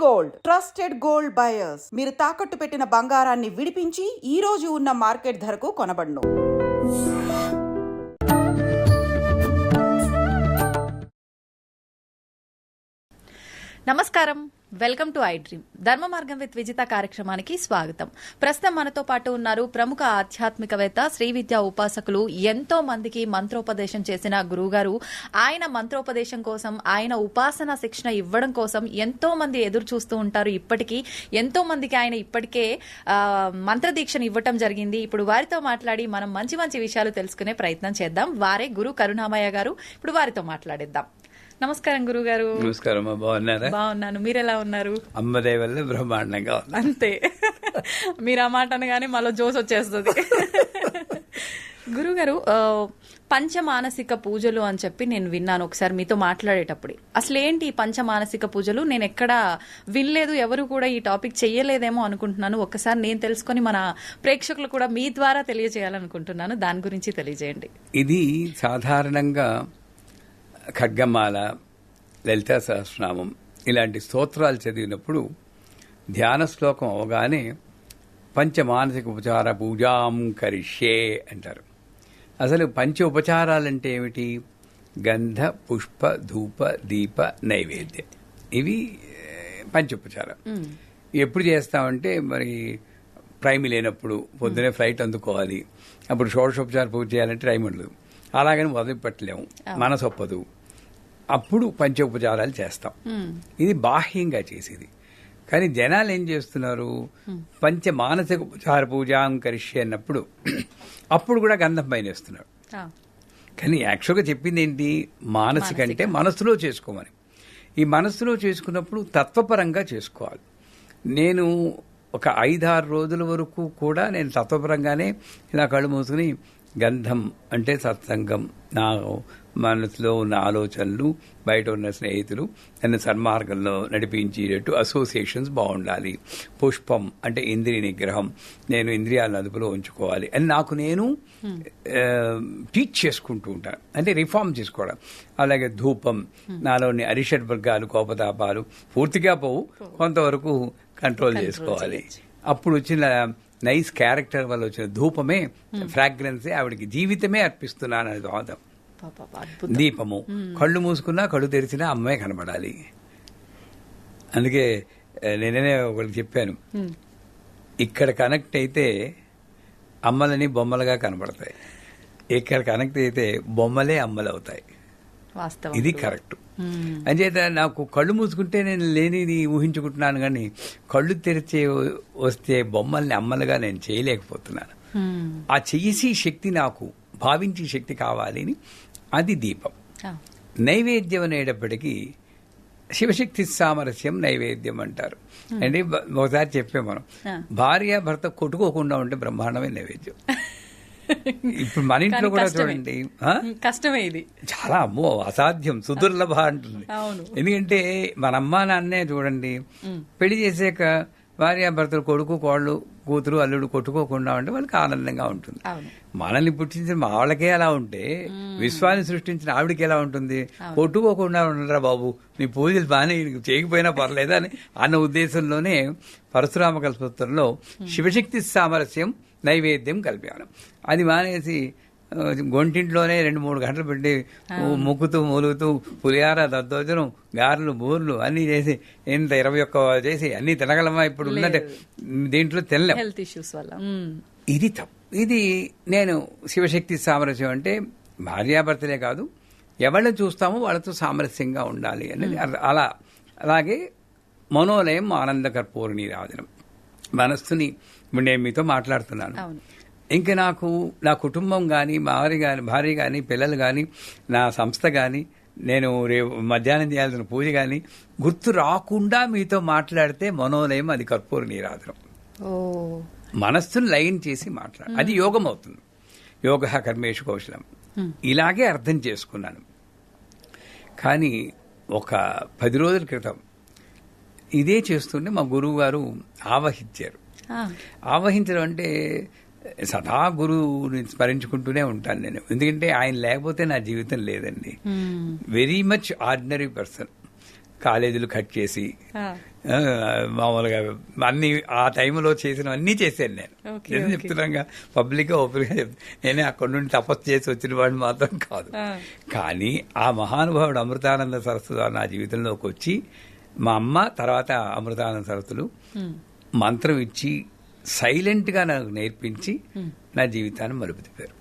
Gold, trusted gold buyers. మీరు తాకట్టు పెట్టిన బంగారాన్ని విడిపించి ఈ రోజు ఉన్న మార్కెట్ ధరకు కొనబడును. నమస్కారం, వెల్కమ్ టు ఐ డ్రీమ్. ధర్మ మార్గం విత్ విజిత కార్యక్రమానికి స్వాగతం. ప్రస్తుతం మనతో పాటు ఉన్నారు ప్రముఖ ఆధ్యాత్మికవేత్త, శ్రీ విద్యా ఉపాసకులు, ఎంతో మందికి మంత్రోపదేశం చేసిన గురువుగారు. ఆయన మంత్రోపదేశం కోసం, ఆయన ఉపాసన శిక్షణ ఇవ్వడం కోసం ఎంతో మంది ఎదురు చూస్తూ ఉంటారు. ఇప్పటికీ ఎంతో మందికి ఆయన ఇప్పటికే మంత్రదీక్షను ఇవ్వటం జరిగింది. ఇప్పుడు వారితో మాట్లాడి మనం మంచి మంచి విషయాలు తెలుసుకునే ప్రయత్నం చేద్దాం. వారే గురు కరుణామయ్య గారు. ఇప్పుడు వారితో మాట్లాడిద్దాం. నమస్కారం గురుగారు. నమస్కారం. బాగున్నారా? బాగున్నాను. మీరెలా ఉన్నారు? అమ్మదే వల్ల బ్రహ్మాండంగా. అంతే, మీరు ఆ మాట అనగానే మాలో జోస్ వచ్చేస్తుంది. గురుగారు, పంచమానసిక పూజలు అని చెప్పి నేను విన్నాను ఒకసారి మీతో మాట్లాడేటప్పుడు. అసలు ఏంటి పంచమానసిక పూజలు? నేను ఎక్కడా వినలేదు, ఎవరు కూడా ఈ టాపిక్ చెయ్యలేదేమో అనుకుంటున్నాను. ఒక్కసారి నేను తెలుసుకొని మన ప్రేక్షకులు కూడా మీ ద్వారా తెలియజేయాలనుకుంటున్నాను. దాని గురించి తెలియజేయండి. ఇది సాధారణంగా ఖడ్గమాల, లలితా సహస్రనామం ఇలాంటి స్తోత్రాలు చదివినప్పుడు ధ్యాన శ్లోకం అవగానే పంచమానసిక ఉపచార పూజాం కరిష్యే అంటారు. అసలు పంచ ఉపచారాలంటే ఏమిటి? గంధ, పుష్ప, ధూప, దీప, నైవేద్యం. ఇవి పంచోపచారం. ఎప్పుడు చేస్తామంటే మరి టైం లేనప్పుడు, పొద్దునే ఫ్లైట్ అందుకోవాలి, అప్పుడు షోడశోపచార పూజ చేయాలంటే టైం ఉండదు. అలాగని మొదలు పెట్టలేము, మనసు ఒప్పదు. అప్పుడు పంచోపచారాలు చేస్తాం. ఇది బాహ్యంగా చేసేది. కానీ జనాలు ఏం చేస్తున్నారు? పంచ మానసిక ఉపచార పూజాం కరిష్యే అన్నప్పుడు అప్పుడు కూడా గంధం పైన వేస్తున్నారు. కానీ యాక్చువల్గా చెప్పింది ఏంటి? మానసిక అంటే మనసులో చేసుకోమని. ఈ మనసులో చేసుకున్నప్పుడు తత్వపరంగా చేసుకోవాలి. నేను ఒక 5-6 రోజుల వరకు కూడా నేను తత్వపరంగానే ఇలా కళ్ళు మూసుకుని గంధం అంటే సత్సంగం, నా మనసులో ఉన్న ఆలోచనలు, బయట ఉన్న స్నేహితులు నన్ను సన్మార్గంలో నడిపించేటట్టు అసోసియేషన్స్ బాగుండాలి. పుష్పం అంటే ఇంద్రియ నిగ్రహం, నేను ఇంద్రియాలను అదుపులో ఉంచుకోవాలి అని నాకు నేను టీచ్ చేసుకుంటూ ఉంటాను, అంటే రిఫార్మ్ చేసుకోవడం. అలాగే ధూపం, నాలోని అరిషడ్ వర్గాలు, కోపతాపాలు పూర్తిగా పోవు, కొంతవరకు కంట్రోల్ చేసుకోవాలి. అప్పుడు వచ్చిన నైస్ క్యారెక్టర్ వల్ల వచ్చిన ధూపమే, ఫ్రాగ్రెన్సే ఆవిడకి జీవితమే అర్పిస్తున్నాను అనేది వాదం. దీపము, కళ్ళు మూసుకున్నా కళ్ళు తెరిచినా అమ్మాయి కనబడాలి. అందుకే నేనే ఒకరికి చెప్పాను, ఇక్కడ కనెక్ట్ అయితే అమ్మలని బొమ్మలుగా కనబడతాయి, ఇక్కడ కనెక్ట్ అయితే బొమ్మలే అమ్మలు అవుతాయి. ఇది కరెక్ట్. అంచేత నాకు కళ్ళు మూసుకుంటే నేను లేనిది ఊహించుకుంటున్నాను, కానీ కళ్ళు తెరిచే వస్తే బొమ్మల్ని అమ్మలుగా నేను చేయలేకపోతున్నాను. ఆ చేసి శక్తి, నాకు భావించే శక్తి కావాలి అని, అది దీపం. నైవేద్యం అనేటప్పటికీ శివశక్తి సామరస్యం నైవేద్యం అంటారు. అంటే ఒకసారి చెప్పాం మనం, భార్య భర్త కొట్టుకోకుండా ఉంటే బ్రహ్మాండమే నైవేద్యం. ఇప్పుడు మన ఇంట్లో కూడా చూడండి, కష్టమే ఇది, చాలా అమ్మో అసాధ్యం, సుదుర్లభ అంటుంది. ఎందుకంటే మన అమ్మా నాన్నే చూడండి, పెళ్లి చేసాక భార్యాభర్తలు, కొడుకు కోళ్ళు, కూతురు అల్లుడు కొట్టుకోకుండా ఉంటే వాళ్ళకి ఆనందంగా ఉంటుంది. మనల్ని పుట్టించిన వాళ్ళకే అలా ఉంటే విశ్వాన్ని సృష్టించిన ఆవిడికి ఎలా ఉంటుంది? కొట్టుకోకుండా ఉండరా బాబు, నీ పూజలు బాగానే చేయకపోయినా పర్లేదా అని అన్న ఉద్దేశంలోనే పరశురామ కల్పసూత్రంలో శివశక్తి సామరస్యం నైవేద్యం కల్పించడం. అది మానేసి గొంటింట్లోనే 2-3 గంటలు పెట్టి ముక్కుతూ మూలుగుతూ పులిహార, దద్దోజనం, గారెలు, బూర్లు అన్ని చేసి ఇంత 21 చేసి అన్ని తినగలమా? ఇప్పుడు ఉన్నట్టు దీంట్లో తినలేం, హెల్త్ ఇష్యూస్ వల్ల. ఇది తప్పు. ఇది నేను శివశక్తి సామరస్యం అంటే భార్యాభర్తలే కాదు, ఎవరిని చూస్తామో వాళ్ళతో సామరస్యంగా ఉండాలి అనేది. అలాగే మనోలయం ఆనంద కర్పూర నీరాజనం. మనస్సుని, ఇప్పుడు నేను మీతో మాట్లాడుతున్నాను, ఇంకా నాకు నా కుటుంబం కానీ, భార్య కానీ, పిల్లలు కానీ, నా సంస్థ కానీ, నేను రేపు మధ్యాహ్నం చేయాల్సిన పూజ కానీ గుర్తు రాకుండా మీతో మాట్లాడితే మనోలయం, అది కర్పూర నీరాజనం. మనస్సును లైన్ చేసి అది యోగం అవుతుంది. యోగ కర్మేషు కౌశలం. ఇలాగే అర్థం చేసుకున్నాను. కానీ ఒక 10 రోజుల క్రితం ఇదే చేస్తుంటే మా గురువు గారు ఆవహించారు. ఆవహించడం అంటే సదా గురువుని స్మరించుకుంటూనే ఉంటాను నేను, ఎందుకంటే ఆయన లేకపోతే నా జీవితం లేదండి. Very much ordinary person. కాలేజీలు కట్ చేసి మామూలుగా అన్ని ఆ టైంలో చేసినవన్నీ చేశాను నేను. నేను చెప్తున్నాగా పబ్లిక్ గా ఓపెన్ గా చెప్తాను. నేనే అక్కడి నుండి తపస్సు చేసి వచ్చిన వాడిని మాత్రం కాదు. కానీ ఆ మహానుభావుడు అమృతానంద సరస్వతి నా జీవితంలోకి వచ్చి మా అమ్మ తర్వాత అమృతానంద సరస్వతులు మంత్రం ఇచ్చి సైలెంట్ గా నాకు నేర్పించి నా జీవితాన్ని మలుపు తిప్పారు.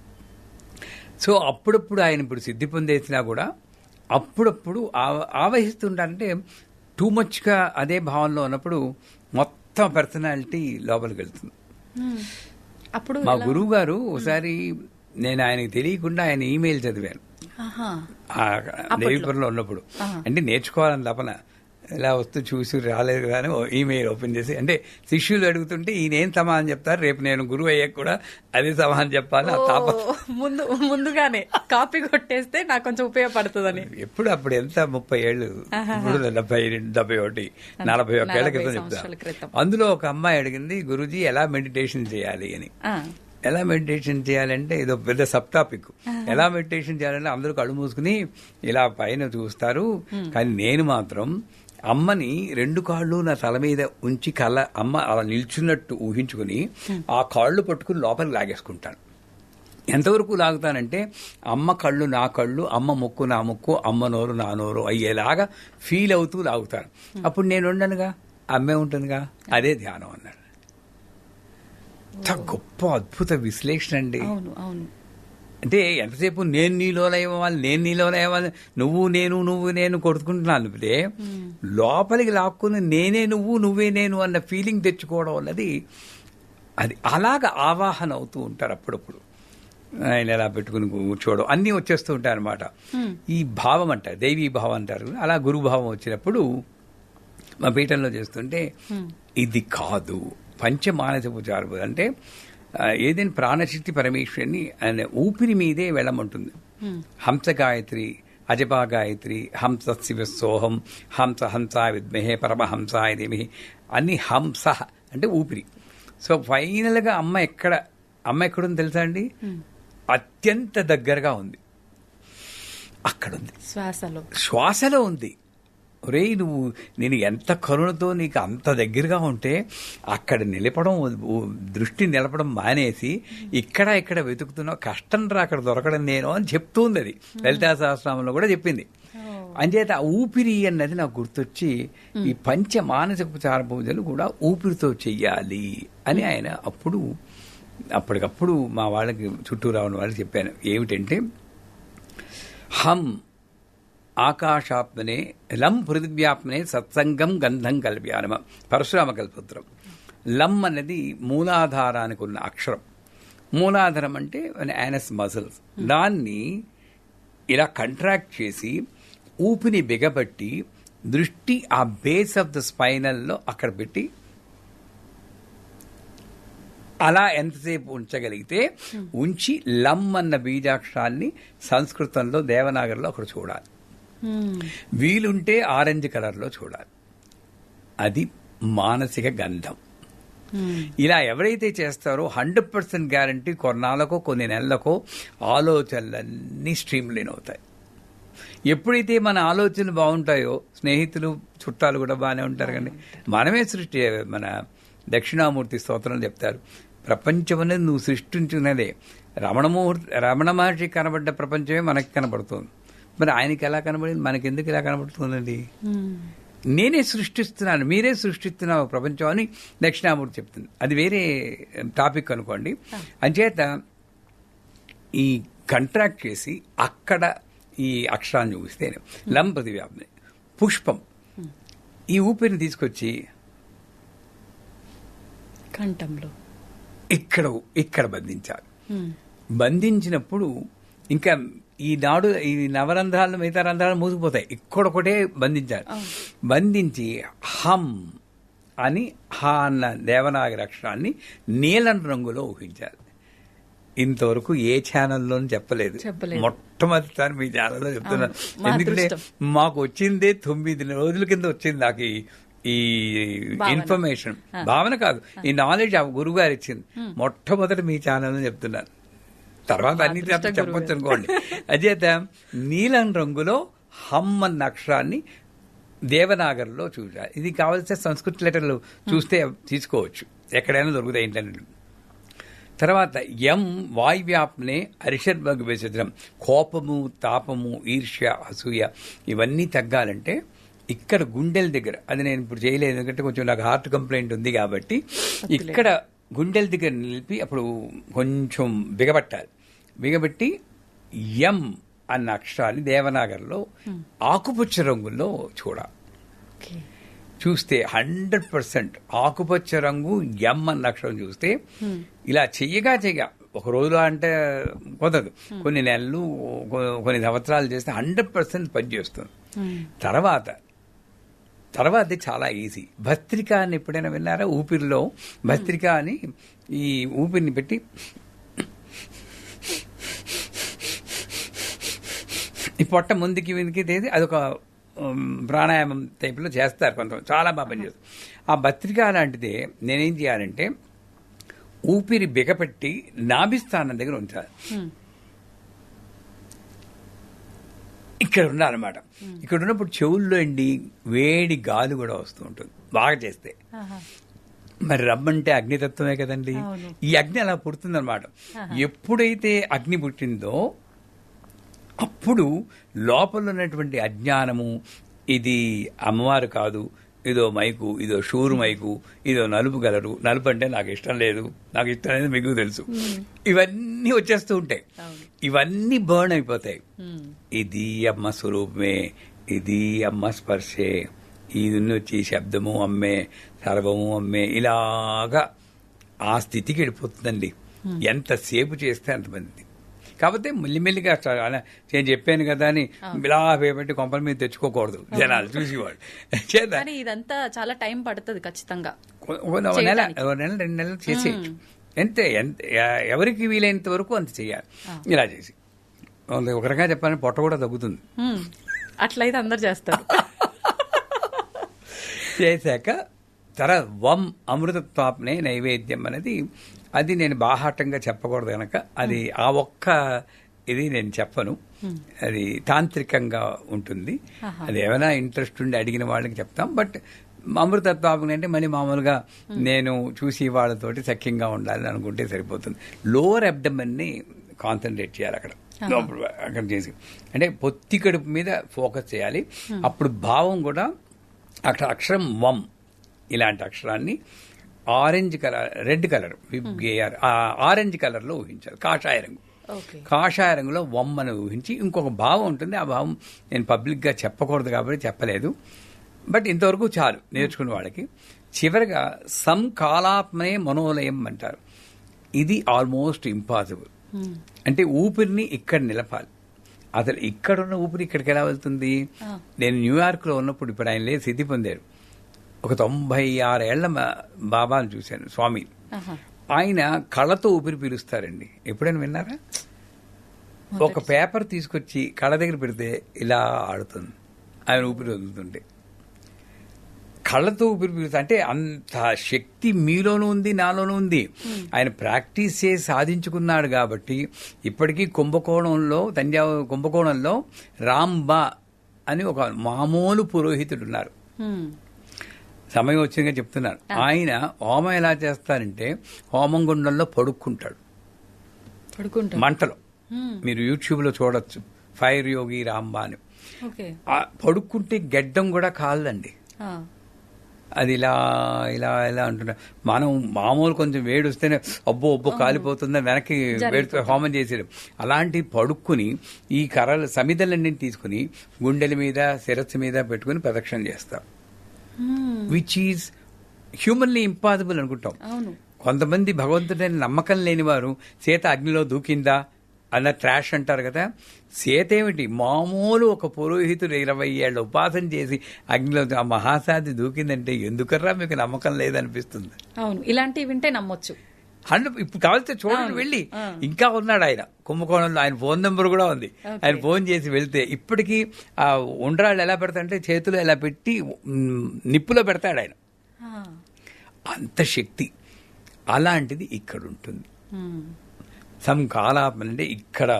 సో అప్పుడప్పుడు ఆయన ఇప్పుడు సిద్ధి పొందేసినా కూడా అప్పుడప్పుడు ఆవహిస్తుంటారంటే టూ మచ్గా అదే భావంలో ఉన్నప్పుడు మొత్తం పర్సనాలిటీ లోపలికి వెళ్తుంది. అప్పుడు మా గురువు గారు ఒకసారి నేను ఆయనకి తెలియకుండా ఆయన ఈమెయిల్ చదివాను దేవిపురంలో ఉన్నప్పుడు. అంటే నేర్చుకోవాలని తపన ఇలా వస్తూ చూసి రాలేదు కానీ ఈమెయిల్ ఓపెన్ చేసి అంటే శిష్యులు అడుగుతుంటే ఈయనేం సమాధానం చెప్తారు, రేపు నేను గురువు అయ్యాక కూడా అదే సమాధానం చెప్పాలి. ముందుగానే కాపీ కొట్టేస్తే నాకు కొంచెం ఉపయోగపడుతుందని. ఎప్పుడు అప్పుడు ఎంత 30 ఏళ్ళు, ఇప్పుడు 71 41 ఏళ్ల క్రితం చెప్తాను. అందులో ఒక అమ్మాయి అడిగింది, గురూజీ ఎలా మెడిటేషన్ చేయాలి అని. ఎలా మెడిటేషన్ చేయాలంటే ఇదో పెద్ద సబ్ టాపిక్. ఎలా మెడిటేషన్ చేయాలంటే అందరూ కళ్ళు మూసుకుని ఇలా పైన చూస్తారు, కానీ నేను మాత్రం అమ్మని 2 కాళ్ళు నా తల మీద ఉంచి అమ్మ అలా నిల్చున్నట్టు ఊహించుకుని ఆ కాళ్ళు పట్టుకుని లోపలికి లాగేసుకుంటాను. ఎంతవరకు లాగుతానంటే అమ్మ కళ్ళు నా కళ్ళు, అమ్మ ముక్కు నా ముక్కు, అమ్మ నోరు నా నోరు అయ్యేలాగా ఫీల్ అవుతూ లాగుతాను. అప్పుడు నేను ఉండనుగా, అమ్మే ఉంటుందిగా. అదే ధ్యానం అన్నాడు. గొప్ప అద్భుత విశ్లేషణ అండి. అంటే ఎంతసేపు నేను నీలో లేవాలి, నువ్వు నేను కొడుకుంటున్నాను. అంటే లోపలికి లాక్కుని నేనే నువ్వే నేను అన్న ఫీలింగ్ తెచ్చుకోవడం అన్నది అది అలాగా ఆవాహన అవుతూ ఉంటారు. అప్పుడప్పుడు ఆయన ఎలా పెట్టుకుని కూర్చోవడం అన్నీ వచ్చేస్తూ ఉంటాయి అనమాట. ఈ భావం అంటారు, దైవీ భావం అంటారు. అలా గురుభావం వచ్చినప్పుడు మా పీఠంలో చేస్తుంటే ఇది కాదు పంచమానసోపచారం అంటే ఏదైనా ప్రాణశక్తి పరమేశ్వరిని ఆయన ఊపిరి మీదే వెళ్ళమంటుంది. హంస గాయత్రి, అజపా గాయత్రి, హంస శివ సోహం, హంస హంసా విద్మహే పరమహంసాయ ధీమహి అన్ని హంస అంటే ఊపిరి. సో ఫైనల్గా అమ్మ ఎక్కడుంది తెలుసా అండి? అత్యంత దగ్గరగా ఉంది. అక్కడుంది, శ్వాసలో ఉంది. ఒరే నువ్వు నేను ఎంత కరుణతో నీకు అంత దగ్గరగా ఉంటే అక్కడ దృష్టి నిలపడం మానేసి ఇక్కడ వెతుకుతున్నావు, కష్టం రా అక్కడ దొరకడం నేను అని చెప్తుంది. అది లలితా సహస్రనామంలో కూడా చెప్పింది. అంచేత ఆ ఊపిరి అన్నది నాకు గుర్తొచ్చి ఈ పంచ మానసికోపచార పూజలు కూడా ఊపిరితో చెయ్యాలి అని ఆయన అప్పటికప్పుడు మా వాళ్ళకి చుట్టూ రావడం వాళ్ళకి చెప్పాను. ఏమిటంటే హం ఆకాశాత్మనే, లం పృథివ్యాత్మనే, సత్సంగం గంధం కల్ప్యానమ. పరశురామ కల్పసూత్రం. లం అనేది మూలాధారానికి ఉన్న అక్షరం. మూలాధారం అంటే యానస్ మజిల్స్. దాన్ని ఇలా కంట్రాక్ట్ చేసి ఊపిని బిగబట్టి దృష్టి ఆ బేస్ ఆఫ్ ద స్పైనల్లో అక్కడ పెట్టి అలా ఎంతసేపు ఉంచగలిగితే ఉంచి లం అన్న బీజాక్షరాన్ని సంస్కృతంలో దేవనాగరిలో అక్కడ చూడాలి. వీలుంటే ఆరెంజ్ కలర్లో చూడాలి. అది మానసిక గంధం. ఇలా ఎవరైతే చేస్తారో 100% గ్యారంటీ కొన్నాళ్ళకో కొన్ని నెలలకో ఆలోచనలన్నీ స్ట్రీమ్ లైన్ అవుతాయి. ఎప్పుడైతే మన ఆలోచనలు బాగుంటాయో స్నేహితులు చుట్టాలు కూడా బాగానే ఉంటారు. కానీ మనమే మన దక్షిణామూర్తి స్తోత్రం చెప్తారు, ప్రపంచం అనేది నువ్వు సృష్టించినదే. రమణ మహర్షి కనబడ్డ ప్రపంచమే మనకి కనబడుతుంది. మరి ఆయనకి ఎలా కనబడింది, మనకెందుకు ఇలా కనబడుతుందండి? నేనే సృష్టిస్తున్నాను, మీరే సృష్టిస్తున్నావు ప్రపంచం అని దక్షిణామూర్తి చెప్తుంది. అది వేరే టాపిక్ అనుకోండి. అంచేత ఈ కంట్రాక్ట్ చేసి అక్కడ ఈ అక్షరాన్ని చూపిస్తే లం పృథివ్యాప్తి పుష్పం, ఈ ఊపిరిని తీసుకొచ్చి కంఠంలో ఇక్కడ బంధించాలి. బంధించినప్పుడు ఇంకా ఈ నవరంధ్రాలు మిగతా రంధ్రాలు మూసిపోతాయి. ఇక్కడొకటే బంధించాలి. బంధించి హం అని హా అన్న దేవనాగరి అక్షరాన్ని నీలం రంగులో ఊహించాలి. ఇంతవరకు ఏ ఛానల్లోనూ చెప్పలేదు. మొట్టమొదటిసారి మీ ఛానల్లో చెప్తున్నాను. ఎందుకంటే మాకు వచ్చిందే 9 రోజుల కింద వచ్చింది నాకు ఈ ఇన్ఫర్మేషన్. భావన కాదు, ఈ నాలెడ్జ్ ఆ గురువు గారు ఇచ్చింది. మొట్టమొదటి మీ ఛానల్లో చెప్తున్నాను. తర్వాత అన్ని చెప్పొచ్చు అనుకోండి. అచేత నీలం రంగులో హమ్ అన్న అక్షరాన్ని దేవనాగర్లో చూడాలి. ఇది కావాల్సిన సంస్కృత లెటర్లు చూస్తే తీసుకోవచ్చు, ఎక్కడైనా దొరుకుతాయి ఇంటర్నెట్. తర్వాత ఎం వాయువ్యాప్నే అరిషద్వర్గ విచిత్రం. కోపము, తాపము, ఈర్ష్య, అసూయ ఇవన్నీ తగ్గాలంటే ఇక్కడ గుండెల దగ్గర, అది నేను ఇప్పుడు చేయలేదు ఎందుకంటే కొంచెం నాకు హార్ట్ కంప్లైంట్ ఉంది కాబట్టి, ఇక్కడ గుండెల దగ్గర నిలిపి అప్పుడు కొంచెం బిగబట్టాలి. బిగబెట్టి ఎం అన్న అక్షరాన్ని దేవనాగర్లో ఆకుపచ్చ రంగుల్లో చూడాలి. చూస్తే 100% ఆకుపచ్చ రంగు ఎం అన్న అక్షరం చూస్తే ఇలా చెయ్యగా ఒక రోజులో అంటే కుదరదు, కొన్ని నెలలు కొన్ని సంవత్సరాలు చేస్తే 100% పనిచేస్తుంది. తర్వాత చాలా ఈజీ. భస్త్రిక అని ఎప్పుడైనా విన్నారా? ఊపిరిలో భస్త్రిక అని ఈ ఊపిరిని పెట్టి ఈ పొట్ట ముందుకి వెనక్కి తీసి అదొక ప్రాణాయామం టైప్లో చేస్తారు కొంతమంది, చాలా బాగా పనిచేస్తారు. ఆ భస్త్రిక లాంటిదే నేనేం చేయాలంటే ఊపిరి బిగపెట్టి నాభిస్థానం దగ్గర ఉంచాలి. ఇక్కడ ఉండాలన్నమాట. ఇక్కడ ఉన్నప్పుడు చెవుల్లో వేడి గాలి కూడా వస్తూ ఉంటుంది బాగా చేస్తే. మరి రమ్మంటే అగ్నితత్వమే కదండి, ఈ అగ్ని అలా పుడుతుందన్నమాట. ఎప్పుడైతే అగ్ని పుట్టిందో అప్పుడు లోపల ఉన్నటువంటి అజ్ఞానము, ఇది అమ్మవారు కాదు, ఇదో మైకు, ఇదో షూరు మైకు, ఇదో నలుపు కలరు, నలుపు అంటే నాకు ఇష్టం లేదు, నాకు ఇష్టం అనేది మీకు తెలుసు, ఇవన్నీ వచ్చేస్తూ ఉంటాయి. ఇవన్నీ బర్న్ అయిపోతాయి. ఇది అమ్మ స్వరూపమే, ఇది అమ్మ స్పర్శే, ఇది వచ్చి శబ్దము అమ్మే, సర్వము అమ్మే, ఇలాగా ఆ స్థితికి వెళ్ళిపోతుందండి. ఎంతసేపు చేస్తే అంతమంది. కాకపోతే మెల్లిమెల్లిగా నేను చెప్పాను కదా అని ఇలా పేపెట్టి కొంపల మీద తెచ్చుకోకూడదు జనాలు చూసేవాళ్ళు. కానీ ఇదంతా చాలా టైం పడుతుంది ఖచ్చితంగా. నెల 2 నెలలు చేసేయచ్చు. ఎంత ఎవరికి వీలైనంత వరకు అంత చెయ్యాలి. ఇలా చేసి ఒక రకంగా చెప్పాలని పొట్ట కూడా తగ్గుతుంది. అట్లయితే అందరు చేస్తారు. చేశాక తర్వాత వం అమృతత్వాప్నే నైవేద్యం అనేది, అది నేను బాహాటంగా చెప్పకూడదు కనుక అది ఆ ఒక్క ఇది నేను చెప్పను, అది తాంత్రికంగా ఉంటుంది. అది ఏమైనా ఇంట్రెస్ట్ ఉండి అడిగిన వాళ్ళకి చెప్తాం. బట్ అమృతత్వాపం అంటే మళ్ళీ మామూలుగా నేను చూసి వాళ్ళతోటి సఖ్యంగా ఉండాలని అనుకుంటే సరిపోతుంది. లోవర్ అబ్డమన్ని కాన్సన్ట్రేట్ చేయాలి అక్కడ చేసి, అంటే పొత్తి కడుపు మీద ఫోకస్ చేయాలి. అప్పుడు భావం కూడా అక్కడ అక్షరం వం ఇలాంటి అక్షరాన్ని orange colour, red colour, orange కలర్లో ఊహించాలి. కాషాయ రంగు, కాషాయ రంగులో వమ్మను ఊహించి ఇంకొక భావం ఉంటుంది. ఆ భావం నేను పబ్లిక్గా చెప్పకూడదు కాబట్టి చెప్పలేదు. బట్ ఇంతవరకు చాలు నేర్చుకున్న వాళ్ళకి. చివరిగా సంకాలాత్మనే మనోలయం అంటారు. ఇది ఆల్మోస్ట్ ఇంపాసిబుల్. అంటే ఊపిరిని ఇక్కడ నిలపాలి. అసలు ఇక్కడున్న ఊపిరి ఇక్కడికి ఎలా వెళ్తుంది? నేను న్యూయార్క్లో ఉన్నప్పుడు, ఇప్పుడు ఆయన లేదు, సిద్ధి పొందారు, ఒక 96 ఏళ్ల బాబాను చూశాను, స్వామి. ఆయన కళ్ళతో ఊపిరి పీలుస్తారండి. ఎప్పుడైనా విన్నారా? ఒక పేపర్ తీసుకొచ్చి కళ్ళ దగ్గర పెడితే ఇలా ఆడుతుంది ఆయన ఊపిరి వదులుతుంటే. కళ్ళతో ఊపిరి పీలుస్తా అంటే అంత శక్తి మీలోనూ ఉంది, నాలోనూ ఉంది. ఆయన ప్రాక్టీస్ చేసి సాధించుకున్నాడు కాబట్టి ఇప్పటికీ కుంభకోణంలో రాంబా అని ఒక మామూలు పురోహితుడు ఉన్నారు. సమయం వచ్చిందిగా చెప్తున్నారు. ఆయన హోమం ఎలా చేస్తారంటే హోమం గుండంలో పడుకుంటాడు మంటలో. మీరు యూట్యూబ్ లో చూడొచ్చు, ఫైర్ యోగి రాంబా అని. పడుకుంటే గెడ్డం కూడా కాలండి, అది ఇలా ఇలా ఇలా అంటున్నారు. మనం మామూలు కొంచెం వేడి వస్తేనే అబ్బో కాలిపోతుందని వెనక్కి వేడితో హోమం చేసేది. అలాంటి పడుక్కుని ఈ కర్రలు సమిధలన్నింటినీ తీసుకుని గుండెల మీద, శిరస్సు మీద పెట్టుకుని ప్రదక్షిణ చేస్తారు. విచ్ ఈజ్ హ్యూమన్లీ ఇంపాసిబుల్ అనుకుంటాం. కొంతమంది భగవంతుడైన నమ్మకం లేని వారు సీత అగ్నిలో దూకిందా అన్న ట్రాష్ అంటారు కదా. సీత ఏమిటి, మామూలు ఒక పురోహితుడు 20 ఏళ్ల ఉపాసన చేసి అగ్నిలో ఆ మహాసాధి దూకిందంటే ఎందుకర్రా మీకు నమ్మకం లేదనిపిస్తుంది. అవును, ఇలాంటివి వింటే నమ్మొచ్చు. ఇప్పుడు కావాల్సి చూడండి, వెళ్ళి ఇంకా ఉన్నాడు ఆయన కుంభకోణంలో. ఆయన ఫోన్ నెంబర్ కూడా ఉంది. ఆయన ఫోన్ చేసి వెళ్తే ఇప్పటికీ ఆ ఉండ్రాళ్ళు ఎలా పెడతాడంటే చేతులు ఎలా పెట్టి నిప్పులో పెడతాడు ఆయన. అంత శక్తి. అలాంటిది ఇక్కడ ఉంటుంది. సంకాలాపన అంటే ఇక్కడ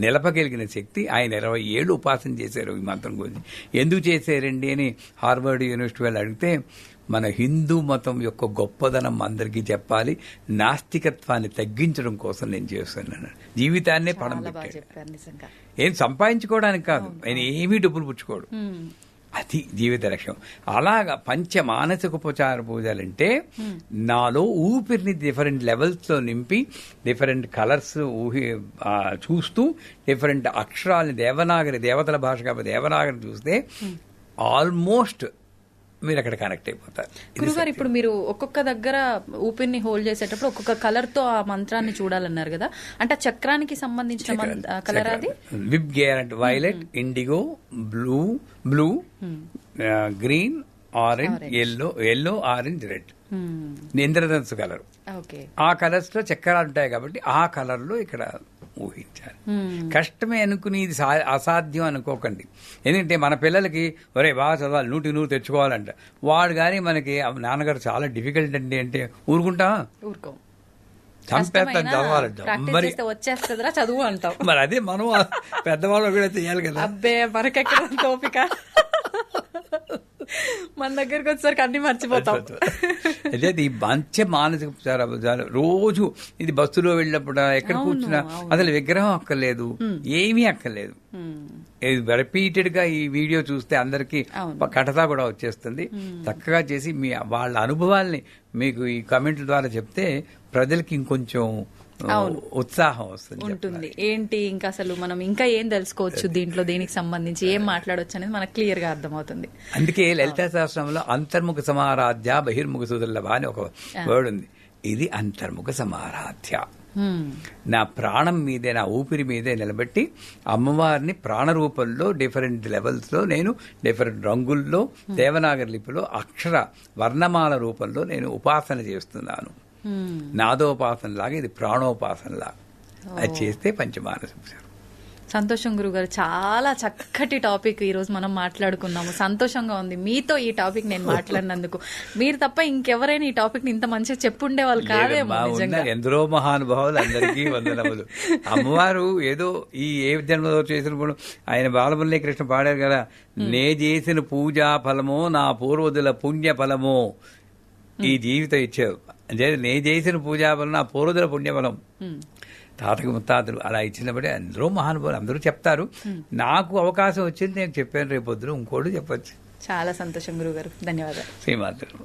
నిలపగలిగిన శక్తి. ఆయన 20 ఏళ్ళు ఉపాసన చేశారు ఈ మంత్రం గురించి. ఎందుకు చేశారండి అని హార్వర్డ్ యూనివర్సిటీ వాళ్ళు అడిగితే, మన హిందూ మతం యొక్క గొప్పదనం అందరికీ చెప్పాలి, నాస్తికత్వాన్ని తగ్గించడం కోసం నేను చేస్తున్నాను. జీవితాన్నే పణం పెట్టాడు. ఏం సంపాదించుకోవడానికి కాదు, ఆయన ఏమీ డబ్బులు పుచ్చుకోడు. అది జీవిత లక్ష్యం. అలాగా పంచమానసికోపచార పూజలంటే నాలో ఊపిరిని డిఫరెంట్ లెవెల్స్ లో నింపి, డిఫరెంట్ కలర్స్ చూస్తూ, డిఫరెంట్ అక్షరాలని దేవనాగరి, దేవతల భాష కాబట్టి దేవనాగరి చూస్తే ఆల్మోస్ట్ మీరు అక్కడ కనెక్ట్ అయిపోతారు. గురుగారు, ఇప్పుడు మీరు ఒక్కొక్క దగ్గర ఊపిరిని హోల్డ్ చేసేటప్పుడు ఒక్కొక్క కలర్ తో ఆ మంత్రాన్ని చూడాలన్నారు కదా, అంటే చక్రానికి సంబంధించిన కలర్ అది? విప్ గేర్ అంటే violet, indigo, blue, green, orange, yellow, orange, red, ఇంద్రధనుసు కలర్. ఆ కలర్స్ లో చక్రాలు ఉంటాయి కాబట్టి ఆ కలర్ లో ఇక్కడ ఊహించాలి. కష్టమే అనుకుని ఇది అసాధ్యం అనుకోకండి. ఎందుకంటే మన పిల్లలకి ఒరే బాగా చదవాలి, 100 తెచ్చుకోవాలంట. వాడు కానీ మనకి నాన్నగారు చాలా డిఫికల్ట్ అండి అంటే ఊరుకుంటావా? చంపేస్తాను చదవాలంటాం. మరి వచ్చేస్తుందిరా చదువు అంటాం. మరి అదే మనం పెద్దవాళ్ళు కూడా చేయాలి కదా. అబ్బే మనకెక్కడ ఓపిక, మన దగ్గరకు వచ్చేసరికి అన్ని మర్చిపోతాం. అదే ఈ మంచి మానసిక రోజు ఇది బస్సులో వెళ్ళినప్పుడు ఎక్కడ కూర్చున్నా అసలు విగ్రహం అక్కర్లేదు, ఏమీ అక్కర్లేదు. రిపీటెడ్ గా ఈ వీడియో చూస్తే అందరికి కథ కూడా వచ్చేస్తుంది. చక్కగా చేసి మీ వాళ్ళ అనుభవాల్ని మీకు ఈ కామెంట్ల ద్వారా చెప్తే ప్రజలకి ఇంకొంచెం ఉత్సాహం ఉంటుంది. ఏంటి ఇంకా అసలు మనం ఇంకా ఏం తెలుసుకోవచ్చు దీంట్లో, దీనికి సంబంధించి ఏం మాట్లాడవచ్చు అనేది మనకు క్లియర్ గా అర్థమవుతుంది. అందుకే లలితా శాస్త్రంలో అంతర్ముఖ సమారాధ్య బహిర్ముఖ సుదుర్లభ అని ఒక వర్డ్ ఉంది. ఇది అంతర్ముఖ సమారాధ్య. నా ప్రాణం మీదే, నా ఊపిరి మీదే నిలబెట్టి అమ్మవారిని ప్రాణ రూపంలో డిఫరెంట్ లెవెల్స్ లో నేను డిఫరెంట్ రంగుల్లో దేవనాగరి లిపిలో అక్షర వర్ణమాల రూపంలో నేను ఉపాసన చేస్తున్నాను. నాదోపాసనలాగా ఇది ప్రాణోపాసనలాగా అది చేస్తే పంచమానసిక. సంతోషం గురుగారు, చాలా చక్కటి టాపిక్ ఈ రోజు మనం మాట్లాడుకున్నాము. సంతోషంగా ఉంది మీతో ఈ టాపిక్ నేను మాట్లాడినందుకు. మీరు తప్ప ఇంకెవరైనా ఈ టాపిక్ ని ఇంత మంచిగా చెప్పుండే వాళ్ళు కాదేమో. ఎందరో మహానుభావులు, అందరికీ వందనములు. అమ్మవారు ఏదో ఈ ఏ జన్మలో చేసిన ఆయన బాలమురళీ కృష్ణ పాడారు కదా, నే చేసిన పూజా ఫలమో నా పూర్వజుల పుణ్య ఫలమో ఈ జీవితం ఇచ్చావు. అంటే నేను చేసిన పూజాబలం నా పూర్వజుల పుణ్యబలం, తాతకు ముత్తాతలు అలా ఇచ్చినప్పుడే అందరూ మహానుభావులు అందరూ చెప్తారు. నాకు అవకాశం వచ్చింది, నేను చెప్పాను. రేపొద్దున ఇంకోటి చెప్పచ్చు. చాలా సంతోషం గురుగారు, ధన్యవాదాలు. శ్రీమాతృ.